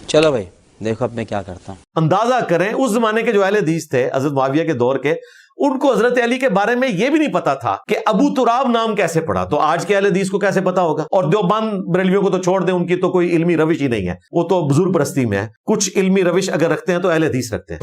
चलो भाई देखो अब मैं क्या करता हूँ। अंदाजा करें उस जमाने के जो अहले हदीस थे हजरत मुआविया के दौर के, उनको हजरत अली के बारे में यह भी नहीं पता था कि अबू तुराब नाम कैसे पड़ा, तो आज के अहले हदीस को कैसे पता होगा। और देवबंद बरेलवियों को तो छोड़ दें, उनकी तो कोई इल्मी रविश ही नहीं है, वो तो बुजुर्ग परस्ती में है। कुछ इल्मी रविश अगर रखते हैं तो अहले हदीस रखते हैं,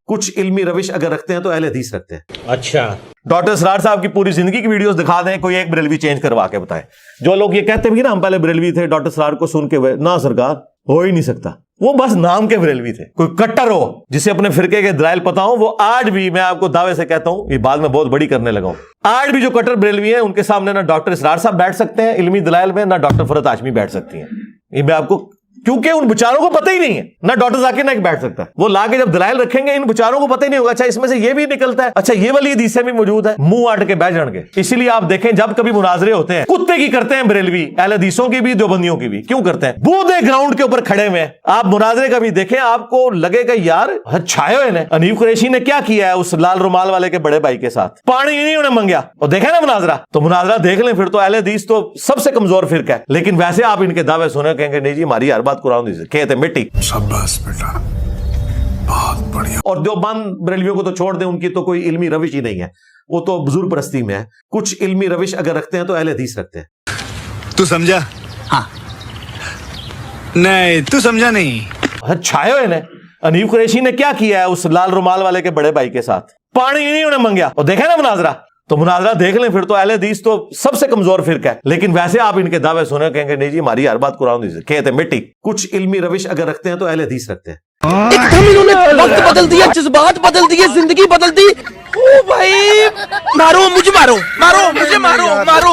कुछ इल्मी रविश अगर रखते हैं तो अहले हदीस रखते हैं। अच्छा, डॉक्टर सरार साहब की पूरी जिंदगी की वीडियोस दिखा दें, कोई एक बरेलवी चेंज करवा के बताए। जो लोग ये कहते हैं ना हम पहले बरेलवी थे, डॉक्टर सरार को सुन के हुए, ना सरकार हो ही नहीं सकता, वो बस नाम के बरेलवी थे। कोई कट्टर हो जिसे अपने फिरके के दलाइल पता हो, वो आज भी, मैं आपको दावे से कहता हूं, ये बाद में बहुत बड़ी करने लगा हूं, आज भी जो कट्टर बरेलवी हैं उनके सामने ना डॉक्टर सरार साहब बैठ सकते हैं इल्मी दलाइल में, ना डॉक्टर फरहत हाशमी बैठ सकती हैं। ये मैं आपको, क्योंकि उन बेचारों को पता ही नहीं है, ना डॉक्टर जाकिर नाइक बैठ सकता है। वो लाके जब दलाइल रखेंगे इन बेचारों को पता ही नहीं होगा, अच्छा इसमें से ये भी निकलता है, अच्छा ये वाली हदीसें भी मौजूद है, मुंह आट के बैठ जाएंगे। इसीलिए आप देखें जब कभी मुनाजरे होते हैं कुत्ते की करते हैं बरेलवी, अहले हदीसों की भी देवबंदियों की भी। क्यों करते हैं? बूढ़े ग्राउंड के ऊपर खड़े हुए, आप मुनाजरे का भी देखें, आपको लगेगा यार छाए हुए ने। अनीफ कुरैशी ने क्या किया है उस लाल रुमाल वाले के बड़े भाई के साथ, पानी नहीं उन्हें मंगया, और देखा ना मुनाजरा, तो मुनाजरा देख लें, फिर तो अहले हदीस तो सबसे कमजोर फिरका है। लेकिन वैसे आप इनके दावे सुने कहेंगे नहीं जी हमारी हर बात कुरान से मिट्टी। शाबाश बेटा, बहुत बढ़िया। और देवबंद बरेलवियों को तो छोड़ दें, उनकी तो कोई इल्मी रविश ही नहीं है, वो तो बुजुर्ग परस्ती में है। कुछ इल्मी रविश अगर रखते हैं तो अहले हदीस रखते हैं। तू समझा? हाँ। नहीं तू समझा नहीं। छाए हुए ने। अनीफ कुरैशी ने क्या किया है उस लाल रुमाल वाले के बड़े भाई के साथ, पानी नहीं उन्हें मंगया, और देखा ना मुनाजरा, तो मुनाजरा देख लें, फिर तो अहले हदीस तो सबसे कमजोर फिरका है। लेकिन वैसे आप इनके दावे सुने कहेंगे नहीं जी हमारी हर बात कुरान से कहते हैं मिट्टी। कुछ इल्मी रविश अगर रखते हैं तो अहले हदीस रखते हैं। एकदम इन्होंने वक्त बदल दिया, जज्बात बदल दिए, जिंदगी बदल दी। ओ भाई मारो मुझे, मारो मारो मुझे, मारो मारो।